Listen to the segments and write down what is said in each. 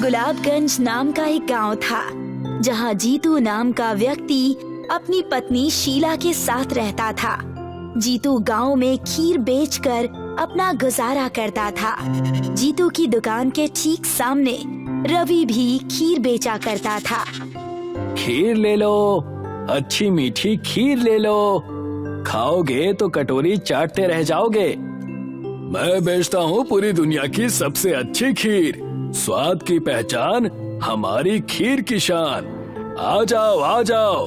गुलाबगंज नाम का एक गांव था, जहां जीतू नाम का व्यक्ति अपनी पत्नी शीला के साथ रहता था। जीतू गांव में खीर बेचकर अपना गुजारा करता था। जीतू की दुकान के ठीक सामने रवि भी खीर बेचा करता था। खीर ले लो, अच्छी मीठी खीर ले लो, खाओगे तो कटोरी चाटते रह जाओगे। मैं बेचता हूँ पूरी दुनिया की सबसे अच्छी खीर, स्वाद की पहचान हमारी खीर की शान। आ जाओ आ जाओ।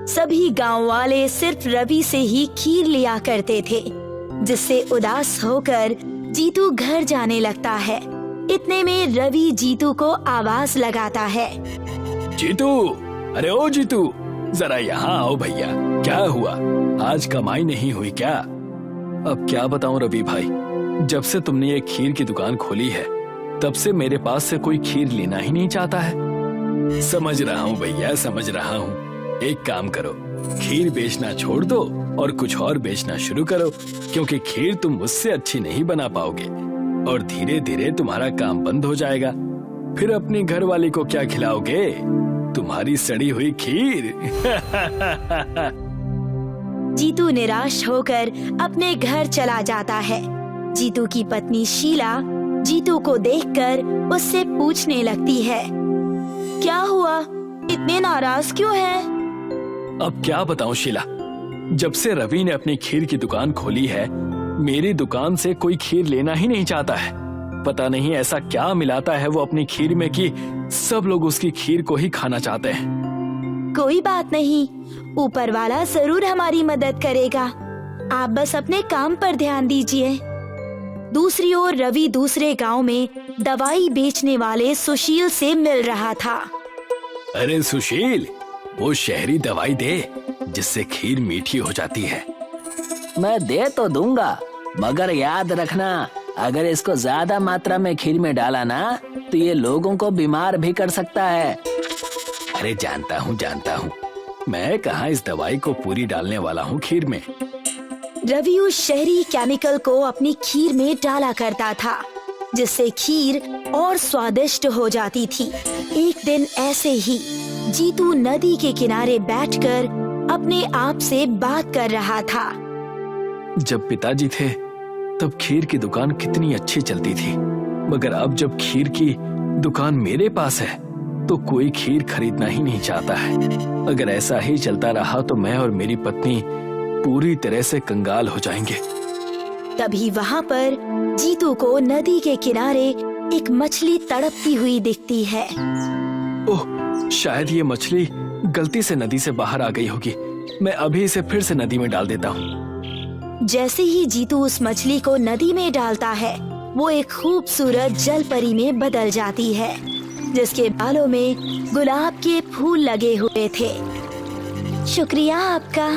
सभी गांव वाले सिर्फ रवि से ही खीर लिया करते थे, जिससे उदास होकर जीतू घर जाने लगता है। इतने में रवि जीतू को आवाज लगाता है। जीतू, अरे ओ जीतू, जरा यहाँ आओ भैया। क्या हुआ, आज कमाई नहीं हुई क्या? अब क्या बताऊं रवि भाई, जब से तुमने ये खीर की दुकान खोली है तब से मेरे पास से कोई खीर लेना ही नहीं चाहता है। समझ रहा हूँ भैया, समझ रहा हूँ। एक काम करो, खीर बेचना छोड़ दो और कुछ और बेचना शुरू करो, क्योंकि खीर तुम मुझसे अच्छी नहीं बना पाओगे और धीरे धीरे तुम्हारा काम बंद हो जाएगा। फिर अपनी घर वाली को क्या खिलाओगे? तुम्हारी सड़ी हुई खीर। जीतू निराश होकर अपने घर चला जाता है। जीतू की पत्नी शीला जीतू को देखकर उससे पूछने लगती है, क्या हुआ, इतने नाराज क्यों है? अब क्या बताऊं शीला, जब से रवि ने अपनी खीर की दुकान खोली है मेरी दुकान से कोई खीर लेना ही नहीं चाहता है। पता नहीं ऐसा क्या मिलाता है वो अपनी खीर में कि सब लोग उसकी खीर को ही खाना चाहते हैं। कोई बात नहीं, ऊपर वाला जरूर हमारी मदद करेगा। आप बस अपने काम पर ध्यान दीजिए। दूसरी ओर रवि दूसरे गांव में दवाई बेचने वाले सुशील से मिल रहा था। अरे सुशील, वो शहरी दवाई दे जिससे खीर मीठी हो जाती है। मैं दे तो दूंगा, मगर याद रखना, अगर इसको ज्यादा मात्रा में खीर में डाला ना तो ये लोगों को बीमार भी कर सकता है। अरे जानता हूँ, मैं कहाँ इस दवाई को पूरी डालने वाला हूँ खीर में। रवि उस शहरी केमिकल को अपनी खीर में डाला करता था, जिससे खीर और स्वादिष्ट हो जाती थी। एक दिन ऐसे ही जीतू नदी के किनारे बैठकर अपने आप से बात कर रहा था। जब पिताजी थे तब खीर की दुकान कितनी अच्छी चलती थी, मगर अब जब खीर की दुकान मेरे पास है तो कोई खीर खरीदना ही नहीं चाहता है। अगर ऐसा ही चलता रहा तो मैं और मेरी पत्नी पूरी तरह से कंगाल हो जाएंगे। तभी वहाँ पर जीतू को नदी के किनारे एक मछली तड़पती हुई दिखती है। ओह, शायद ये मछली गलती से नदी से बाहर आ गई होगी। मैं अभी इसे फिर से नदी में डाल देता हूँ। जैसे ही जीतू उस मछली को नदी में डालता है, वो एक खूबसूरत जल परी में बदल जाती है, जिसके बालों में गुलाब के फूल लगे हुए थे। शुक्रिया आपका,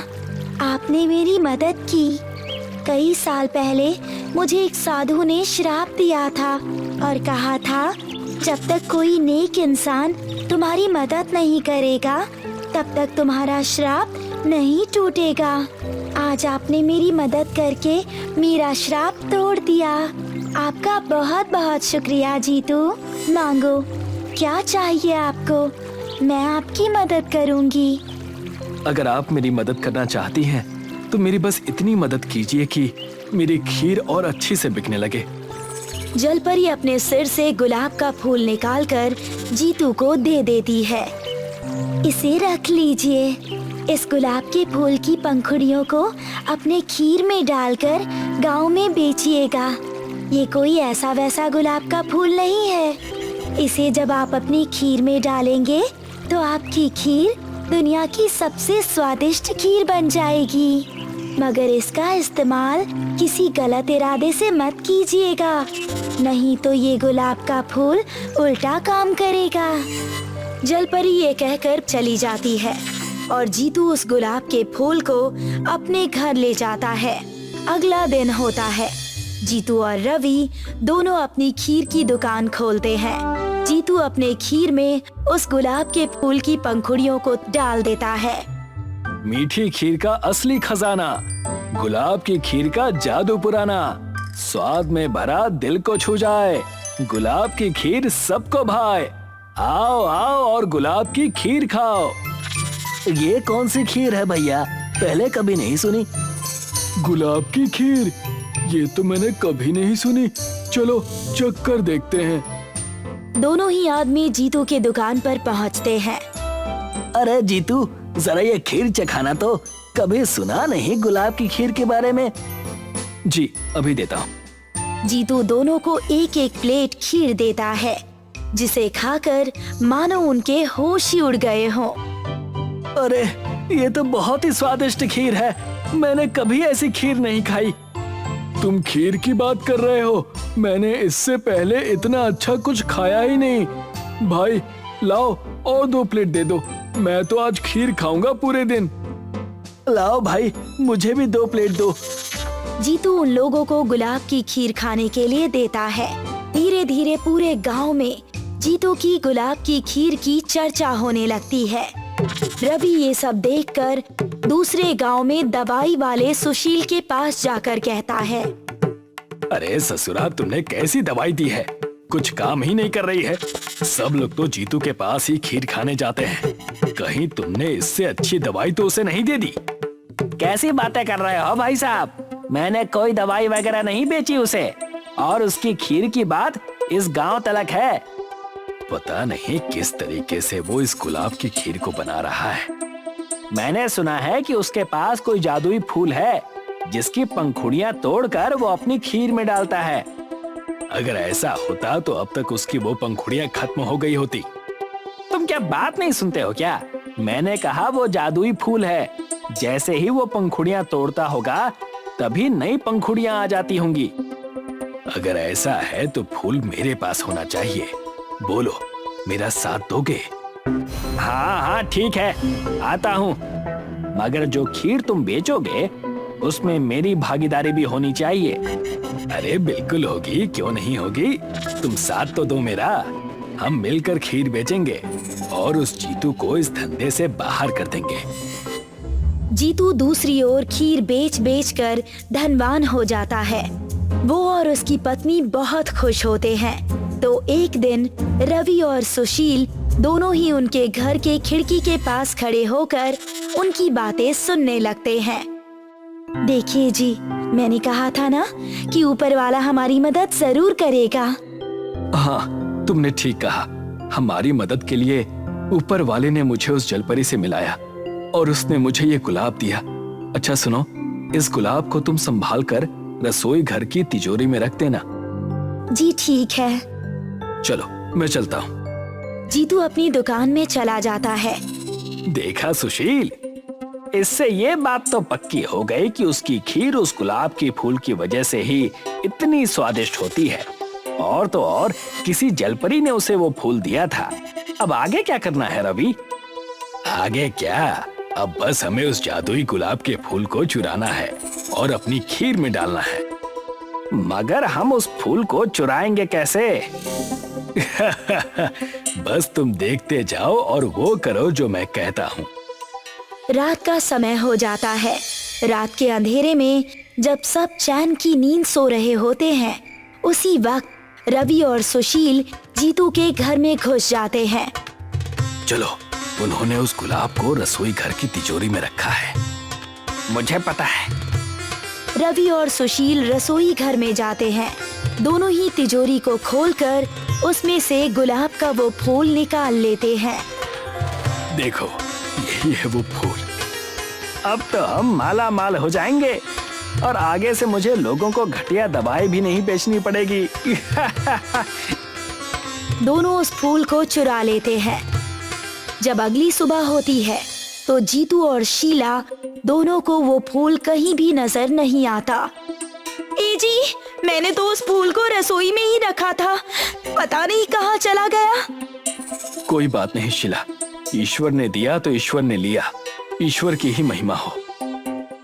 आपने मेरी मदद की। कई साल पहले मुझे एक साधु ने श्राप दिया था और कहा था, जब तक कोई नेक इंसान तुम्हारी मदद नहीं करेगा तब तक तुम्हारा श्राप नहीं टूटेगा। आज आपने मेरी मदद करके मेरा श्राप तोड़ दिया। आपका बहुत बहुत शुक्रिया जीतू। मांगो, क्या चाहिए आपको, मैं आपकी मदद करूंगी। अगर आप मेरी मदद करना चाहती हैं तो मेरी बस इतनी मदद कीजिए कि मेरी खीर और अच्छी से बिकने लगे। जलपरी अपने सिर से गुलाब का फूल निकालकर जीतू को दे देती है। इसे रख लीजिए। इस गुलाब के फूल की पंखुड़ियों को अपने खीर में डालकर गांव में बेचिएगा। ये कोई ऐसा वैसा गुलाब का फूल नहीं है। इसे जब आप अपनी खीर में डालेंगे तो आपकी खीर दुनिया की सबसे स्वादिष्ट खीर बन जाएगी। मगर इसका इस्तेमाल किसी गलत इरादे से मत कीजिएगा, नहीं तो ये गुलाब का फूल उल्टा काम करेगा। जलपरी ये कहकर चली जाती है और जीतू उस गुलाब के फूल को अपने घर ले जाता है। अगला दिन होता है। जीतू और रवि दोनों अपनी खीर की दुकान खोलते हैं। जीतू अपने खीर में उस गुलाब के फूल की पंखुड़ियों को डाल देता है। मीठी खीर का असली खजाना, गुलाब की खीर का जादू पुराना, स्वाद में भरा दिल को छू जाए। गुलाब की खीर सबको भाए। आओ आओ और गुलाब की खीर खाओ। ये कौन सी खीर है भैया, पहले कभी नहीं सुनी। गुलाब की खीर, ये तो मैंने कभी नहीं सुनी। चलो चख कर देखते हैं। दोनों ही आदमी जीतू के दुकान पर पहुंचते हैं। अरे जीतू, जरा ये खीर चखाना तो, कभी सुना नहीं गुलाब की खीर के बारे में। जी अभी देता हूँ। जीतू दोनों को एक एक प्लेट खीर देता है, जिसे खाकर मानो उनके होश ही उड़ गए हों। अरे ये तो बहुत ही स्वादिष्ट खीर है, मैंने कभी ऐसी खीर नहीं खाई। तुम खीर की बात कर रहे हो? मैंने इससे पहले इतना अच्छा कुछ खाया ही नहीं। भाई लाओ और 2 प्लेट दे दो, मैं तो आज खीर खाऊंगा पूरे दिन। लाओ भाई, मुझे भी 2 प्लेट दो। जीतू उन लोगों को गुलाब की खीर खाने के लिए देता है। धीरे धीरे पूरे गांव में जीतू की गुलाब की खीर की चर्चा होने लगती है। रवि ये सब देखकर दूसरे गांव में दवाई वाले सुशील के पास जाकर कहता है, अरे ससुरा, तुमने कैसी दवाई दी है, कुछ काम ही नहीं कर रही है। सब लोग तो जीतू के पास ही खीर खाने जाते हैं, कहीं तुमने इससे अच्छी दवाई तो उसे नहीं दे दी? कैसी बातें कर रहे हो भाई साहब, मैंने कोई दवाई वगैरह नहीं बेची उसे, और उसकी खीर की बात इस गांव तलक है। पता नहीं किस तरीके से वो इस गुलाब की खीर को बना रहा है। मैंने सुना है कि उसके पास कोई जादुई फूल है, जिसकी पंखुड़ियां तोड़कर वो अपनी खीर में डालता है। अगर ऐसा होता तो अब तक उसकी वो पंखुड़ियां खत्म हो गई होती। तुम क्या बात नहीं सुनते हो क्या? मैंने कहा वो जादुई फूल है, जैसे ही वो पंखुड़ियां तोड़ता होगा तभी नई पंखुड़ियां आ जाती होंगी। अगर ऐसा है तो फूल मेरे पास होना चाहिए। बोलो, मेरा साथ दोगे? हाँ हाँ ठीक है, आता हूँ, मगर जो खीर तुम बेचोगे उसमें मेरी भागीदारी भी होनी चाहिए। अरे बिल्कुल होगी, क्यों नहीं होगी। तुम साथ तो दो मेरा, हम मिलकर खीर बेचेंगे और उस जीतू को इस धंधे से बाहर कर देंगे। जीतू दूसरी ओर खीर बेच बेच कर धनवान हो जाता है। वो और उसकी पत्नी बहुत खुश होते हैं। तो एक दिन रवि और सुशील दोनों ही उनके घर के खिड़की के पास खड़े होकर उनकी बातें सुनने लगते हैं। देखिए जी, मैंने कहा था ना कि ऊपर वाला हमारी मदद जरूर करेगा। हाँ, तुमने ठीक कहा। हमारी मदद के लिए ऊपर वाले ने मुझे उस जलपरी से मिलाया और उसने मुझे ये गुलाब दिया। अच्छा सुनो, इस गुलाब को तुम संभाल कर रसोई घर की तिजोरी में रख देना। जी ठीक है। चलो मैं चलता हूँ। जीतू अपनी दुकान में चला जाता है। देखा सुशील, इससे ये बात तो पक्की हो गई कि उसकी खीर उस गुलाब के फूल की वजह से ही इतनी स्वादिष्ट होती है। और तो और किसी जलपरी ने उसे वो फूल दिया था। अब आगे क्या करना है रवि? आगे क्या, अब बस हमें उस जादुई गुलाब के फूल को चुराना है और अपनी खीर में डालना है। मगर हम उस फूल को चुराएंगे कैसे? बस तुम देखते जाओ और वो करो जो मैं कहता हूँ। रात का समय हो जाता है। रात के अंधेरे में जब सब चैन की नींद सो रहे होते हैं, उसी वक्त रवि और सुशील जीतू के घर में घुस जाते हैं। चलो, उन्होंने उस गुलाब को रसोई घर की तिजोरी में रखा है। मुझे पता है। रवि और सुशील रसोई घर में जाते हैं। दोनों ही तिजोरी को खोलकर उसमें से गुलाब का वो फूल निकाल लेते हैं। देखो, यही है वो फूल। अब तो हम माला माल हो जाएंगे और आगे से मुझे लोगों को घटिया दवाई भी नहीं बेचनी पड़ेगी। दोनों उस फूल को चुरा लेते हैं। जब अगली सुबह होती है तो जीतू और शीला दोनों को वो फूल कहीं भी नजर नहीं आता। ए जी, मैंने तो उस फूल को रसोई में ही रखा था, पता नहीं कहाँ चला गया। कोई बात नहीं शीला, ईश्वर ने दिया तो ईश्वर ने लिया, ईश्वर की ही महिमा हो।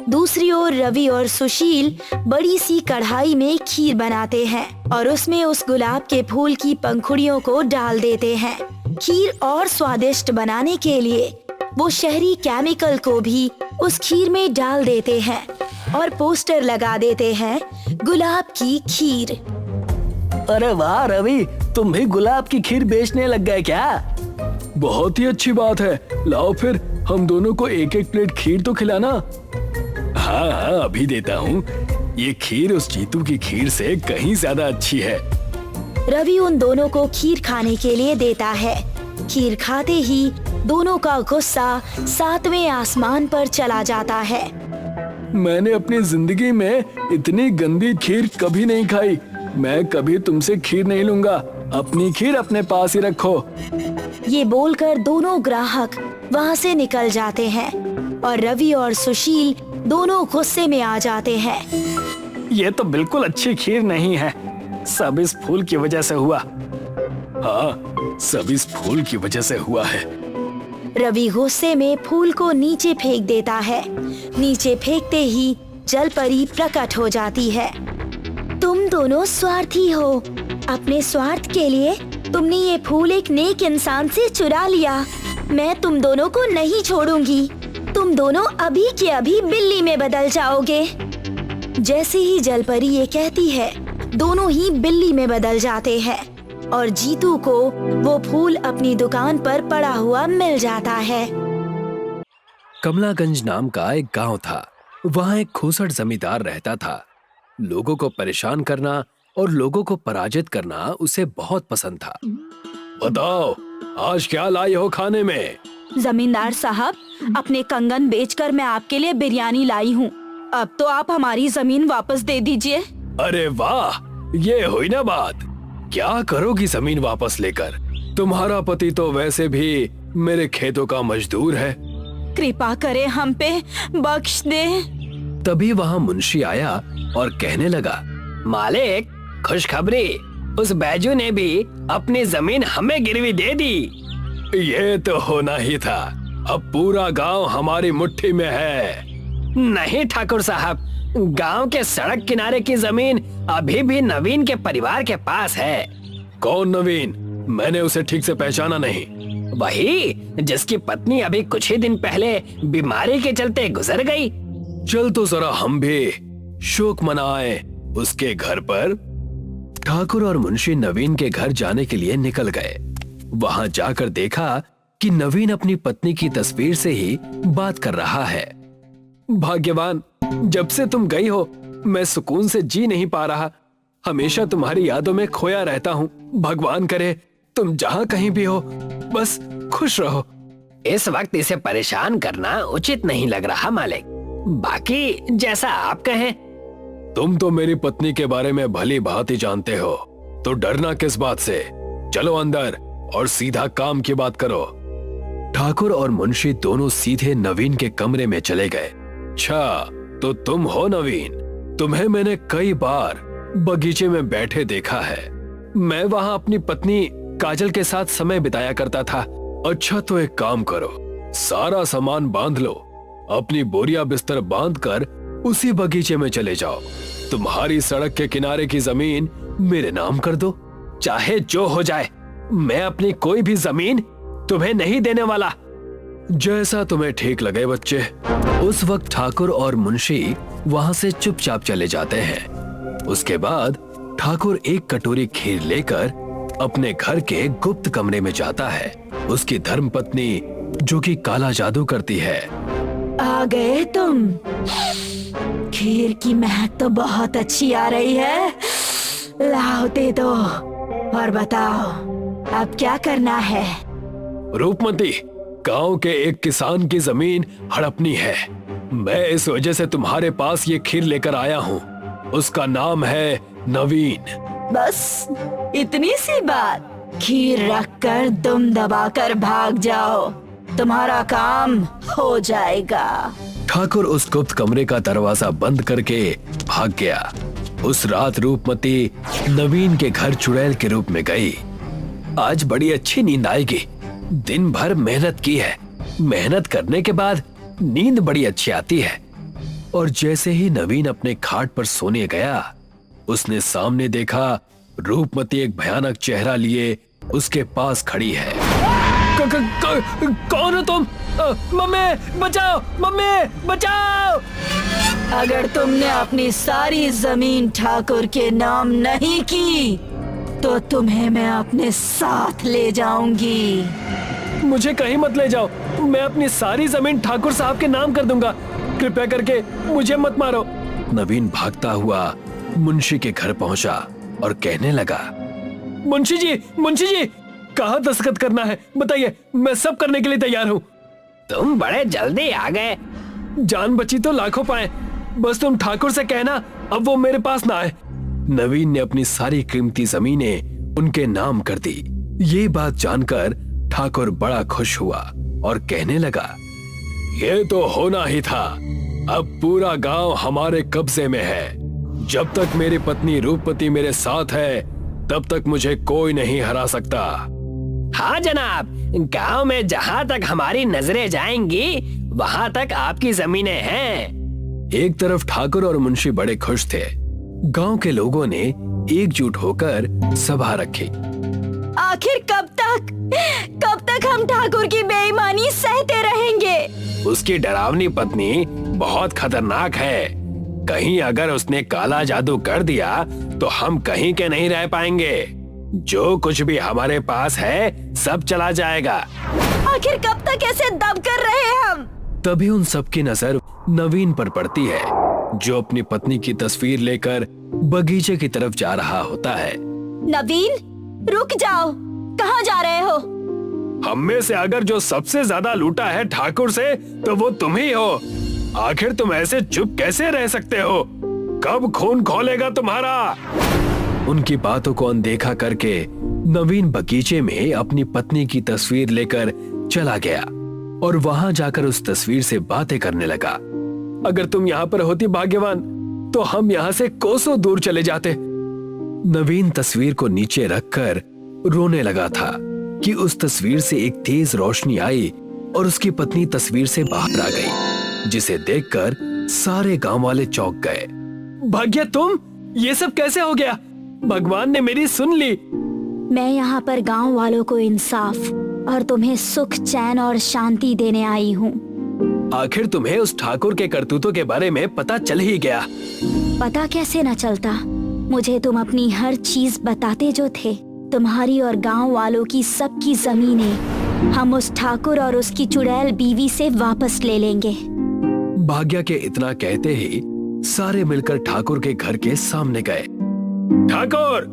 दूसरी ओर रवि और सुशील बड़ी सी कढ़ाई में खीर बनाते हैं और उसमें उस गुलाब के फूल की पंखुड़ियों को डाल देते हैं। खीर और स्वादिष्ट बनाने के लिए वो शहरी केमिकल को भी उस खीर में डाल देते हैं और पोस्टर लगा देते हैं, गुलाब की खीर। अरे वाह रवि, तुम भी गुलाब की खीर बेचने लग गए क्या? बहुत ही अच्छी बात है। लाओ फिर हम दोनों को एक एक प्लेट खीर तो खिलाना। हाँ हाँ, अभी देता हूँ। ये खीर उस जीतू की खीर से कहीं ज्यादा अच्छी है। रवि उन दोनों को खीर खाने के लिए देता है। खीर खाते ही दोनों का गुस्सा 7वें आसमान पर चला जाता है। मैंने अपनी जिंदगी में इतनी गंदी खीर कभी नहीं खाई। मैं कभी तुमसे खीर नहीं लूंगा। अपनी खीर अपने पास ही रखो। ये बोलकर दोनों ग्राहक वहाँ से निकल जाते हैं और रवि और सुशील दोनों गुस्से में आ जाते हैं। ये तो बिल्कुल अच्छी खीर नहीं है। सब इस फूल की वजह से हुआ। हाँ, सब इस फूल की वजह से हुआ है। रवि गुस्से में फूल को नीचे फेंक देता है। नीचे फेंकते ही जलपरी प्रकट हो जाती है। तुम दोनों स्वार्थी हो। अपने स्वार्थ के लिए तुमने ये फूल एक नेक इंसान से चुरा लिया। मैं तुम दोनों को नहीं छोड़ूंगी। तुम दोनों अभी के अभी बिल्ली में बदल जाओगे। जैसे ही जलपरी ये कहती है, दोनों ही बिल्ली में बदल जाते हैं और जीतू को वो फूल अपनी दुकान पर पड़ा हुआ मिल जाता है। कमलागंज नाम का एक गांव था। वहाँ एक खूसट जमींदार रहता था। लोगों को परेशान करना और लोगों को पराजित करना उसे बहुत पसंद था। बताओ, आज क्या लाई हो खाने में? जमींदार साहब, अपने कंगन बेचकर मैं आपके लिए बिरयानी लाई हूँ। अब तो आप हमारी जमीन वापस दे दीजिए। अरे वाह, ये हुई ना बात। क्या करोगी जमीन वापस लेकर? तुम्हारा पति तो वैसे भी मेरे खेतों का मजदूर है। कृपा करे हम पे, बख्श दे। तभी वहाँ मुंशी आया और कहने लगा, मालिक, खुशखबरी, उस बैजू ने भी अपनी जमीन हमें गिरवी दे दी। ये तो होना ही था। अब पूरा गांव हमारी मुट्ठी में है। नहीं ठाकुर साहब, गांव के सड़क किनारे की जमीन अभी भी नवीन के परिवार के पास है। कौन नवीन? मैंने उसे ठीक से पहचाना नहीं। वही जिसकी पत्नी अभी कुछ ही दिन पहले बीमारी के चलते गुजर गई। चल तो जरा हम भी शोक मनाए उसके घर पर। ठाकुर और मुंशी नवीन के घर जाने के लिए निकल गए। वहां जाकर देखा कि नवीन अपनी पत्नी की तस्वीर से ही बात कर रहा है। भाग्यवान, जब से तुम गई हो मैं सुकून से जी नहीं पा रहा। हमेशा तुम्हारी यादों में खोया रहता हूँ। भगवान करे तुम जहाँ कहीं भी हो, बस खुश रहो। इस वक्त इसे परेशान करना उचित नहीं लग रहा मालिक। बाकी जैसा आप कहें। तुम तो मेरी पत्नी के बारे में भली भांति जानते हो, तो डरना किस बात से? चलो अंदर और सीधा काम की बात करो। ठाकुर और मुंशी दोनों सीधे नवीन के कमरे में चले गए। अच्छा, तो तुम हो नवीन? तुम्हें मैंने कई बार बगीचे में बैठे देखा है। मैं वहां अपनी पत्नी काजल के साथ समय बिताया करता था। अच्छा, तो एक काम करो, सारा सामान बांध लो, अपनी बोरिया बिस्तर बांधकर उसी बगीचे में चले जाओ। तुम्हारी सड़क के किनारे की जमीन मेरे नाम कर दो। चाहे जो हो जाए, मैं अपनी कोई भी जमीन तुम्हें नहीं देने वाला। जैसा तुम्हें ठीक लगे बच्चे। उस वक्त ठाकुर और मुंशी वहां से चुपचाप चले जाते हैं। उसके बाद ठाकुर एक कटोरी खीर लेकर अपने घर के गुप्त कमरे में जाता है। उसकी धर्मपत्नी, जो कि काला जादू करती है। आ गए तुम? खीर की महक तो बहुत अच्छी आ रही है। लाओ दे दो और बताओ अब क्या करना है? रूपमती, गांव के एक किसान की जमीन हड़पनी है। मैं इस वजह से तुम्हारे पास ये खीर लेकर आया हूँ। उसका नाम है नवीन। बस इतनी सी बात? खीर रखकर दुम दबाकर भाग जाओ, तुम्हारा काम हो जाएगा। ठाकुर उस गुप्त कमरे का दरवाजा बंद करके भाग गया। उस रात रूपमती नवीन के घर चुड़ैल के रूप में गई। आज बड़ी अच्छी नींद आएगी। दिन भर मेहनत की है। मेहनत करने के बाद नींद बड़ी अच्छी आती है। और जैसे ही नवीन अपने खाट पर सोने गया, उसने सामने देखा रूपमती एक भयानक चेहरा लिए उसके पास खड़ी है। कौन हो तुम? मम्मी बचाओ, मम्मी बचाओ। अगर तुमने अपनी सारी जमीन ठाकुर के नाम नहीं की तो तुम्हें मैं अपने साथ ले जाऊंगी। मुझे कहीं मत ले जाओ, मैं अपनी सारी जमीन ठाकुर साहब के नाम कर दूंगा। कृपया करके मुझे मत मारो। नवीन भागता हुआ मुंशी के घर पहुंचा और कहने लगा, मुंशी जी, कहाँ दस्तखत करना है बताइए, मैं सब करने के लिए तैयार हूँ। तुम बड़े जल्दी आ गए। जान बची तो लाखों पाए, बस तुम ठाकुर से कहना अब वो मेरे पास ना आए। नवीन ने अपनी सारी कीमती जमीनें उनके नाम कर दी। ये बात जानकर ठाकुर बड़ा खुश हुआ और कहने लगा, ये तो होना ही था। अब पूरा गांव हमारे कब्जे में है। जब तक मेरी पत्नी रूपमती मेरे साथ है तब तक मुझे कोई नहीं हरा सकता। हाँ जनाब, गांव में जहाँ तक हमारी नजरें जाएंगी वहाँ तक आपकी जमीनें हैं। एक तरफ ठाकुर और मुंशी बड़े खुश थे। गांव के लोगों ने एकजुट होकर सभा रखी। आखिर कब तक हम ठाकुर की बेईमानी सहते रहेंगे? उसकी डरावनी पत्नी बहुत खतरनाक है। कहीं अगर उसने काला जादू कर दिया तो हम कहीं के नहीं रह पाएंगे। जो कुछ भी हमारे पास है सब चला जाएगा। आखिर कब तक ऐसे दब कर रहे हम? तभी उन सबकी नजर नवीन पर पड़ती है, जो अपनी पत्नी की तस्वीर लेकर बगीचे की तरफ जा रहा होता है। नवीन, रुक जाओ, कहाँ जा रहे हो? हम में से अगर जो सबसे ज्यादा लूटा है ठाकुर से तो वो तुम ही हो। आखिर तुम ऐसे चुप कैसे रह सकते हो? कब खून खौलेगा तुम्हारा? उनकी बातों को अनदेखा करके नवीन बगीचे में अपनी पत्नी की तस्वीर लेकर चला गया और वहां जाकर उस तस्वीर से बातें करने लगा। अगर तुम यहाँ पर होती भाग्यवान तो हम यहाँ से कोसों दूर चले जाते। नवीन तस्वीर को नीचे रखकर रोने लगा था कि उस तस्वीर से एक तेज रोशनी आई और उसकी पत्नी तस्वीर से बाहर आ गई, जिसे देखकर सारे गांव वाले चौंक गए। भाग्य, तुम ये सब कैसे हो गया? भगवान ने मेरी सुन ली। मैं यहाँ पर गांव वालों को इंसाफ और तुम्हें सुख, चैन और शांति देने आई हूँ। आखिर तुम्हें उस ठाकुर के करतूतों के बारे में पता चल ही गया। पता कैसे न चलता, मुझे तुम अपनी हर चीज बताते जो थे। तुम्हारी और गांव वालों की सबकी जमीनें हम उस ठाकुर और उसकी चुड़ैल बीवी से वापस ले लेंगे। भाग्य के इतना कहते ही सारे मिलकर ठाकुर के घर के सामने गए। ठाकुर,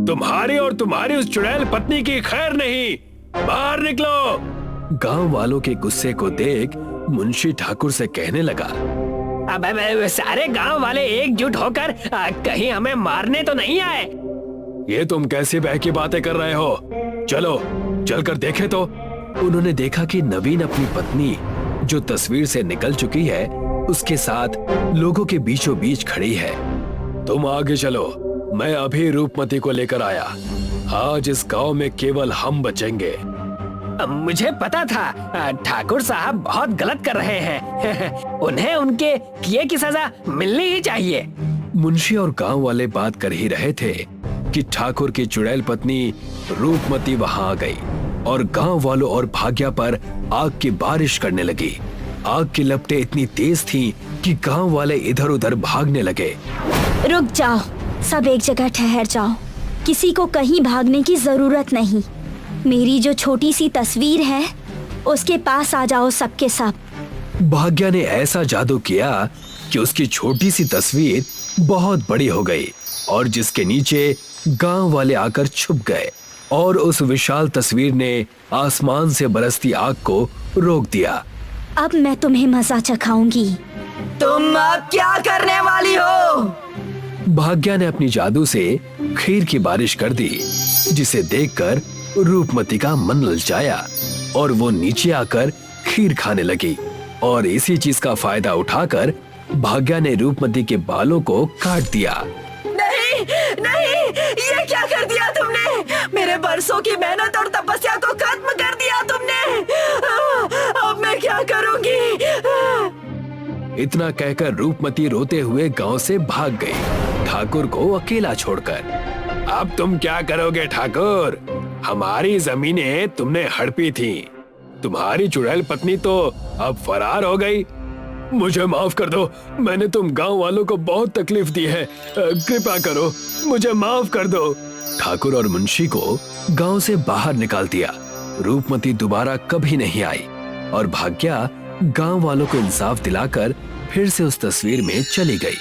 तुम्हारी और तुम्हारी उस चुड़ैल पत्नी की खैर नहीं, बाहर निकलो। गांव वालों के गुस्से को देख मुंशी ठाकुर से कहने लगा, अब सारे गांव वाले एकजुट होकर कहीं हमें मारने तो नहीं आए? ये तुम कैसी बहकी बातें कर रहे हो? चलो चलकर देखें तो। उन्होंने देखा कि नवीन अपनी पत्नी, जो तस्वीर से निकल चुकी है, उसके साथ लोगों के बीचों बीच खड़ी है। तुम आगे चलो, मैं अभी रूपमती को लेकर आया। आज इस गांव में केवल हम बचेंगे। मुझे पता था ठाकुर साहब बहुत गलत कर रहे हैं। उन्हें उनके किए की सजा मिलनी ही चाहिए। मुंशी और गांव वाले बात कर ही रहे थे कि ठाकुर की चुड़ैल पत्नी रूपमती वहां आ गई और गांव वालों और भाग्या पर आग की बारिश करने लगी। आग की लपटें इतनी तेज थीं कि गांव वाले इधर उधर भागने लगे। रुक जाओ, सब एक जगह ठहर जाओ। किसी को कहीं भागने की जरूरत नहीं। मेरी जो छोटी सी तस्वीर है उसके पास आ जाओ सबके सब। भाग्या ने ऐसा जादू किया कि उसकी छोटी सी तस्वीर बहुत बड़ी हो गई और जिसके नीचे गांव वाले आकर छुप गए और उस विशाल तस्वीर ने आसमान से बरसती आग को रोक दिया। अब मैं तुम्हें मजा चखाऊंगी। तुम अब क्या करने वाली हो? भाग्या ने अपनी जादू से खीर की बारिश कर दी, जिसे देखकर रूपमती का मन ललचाया और वो नीचे आकर खीर खाने लगी। और इसी चीज का फायदा उठाकर भाग्या ने रूपमती के बालों को काट दिया। नहीं नहीं, ये क्या कर दिया तुमने? मेरे बरसों की मेहनत और तपस्या को खत्म कर दिया तुमने। अब मैं क्या करूंगी? इतना कहकर रूपमती रोते हुए गांव से भाग गई, ठाकुर को अकेला छोड़कर। अब तुम क्या करोगे ठाकुर? हमारी जमीनें तुमने हड़पी थी। तुम्हारी चुड़ैल पत्नी तो अब फरार हो गई। मुझे माफ कर दो, मैंने तुम गांव वालों को बहुत तकलीफ दी है, कृपा करो, मुझे माफ कर दो। ठाकुर और मुंशी को गांव से बाहर निकाल दिया। रूपमती दोबारा कभी नहीं आई और भाग्या गांव वालों को इंसाफ दिलाकर फिर से उस तस्वीर में चली गई।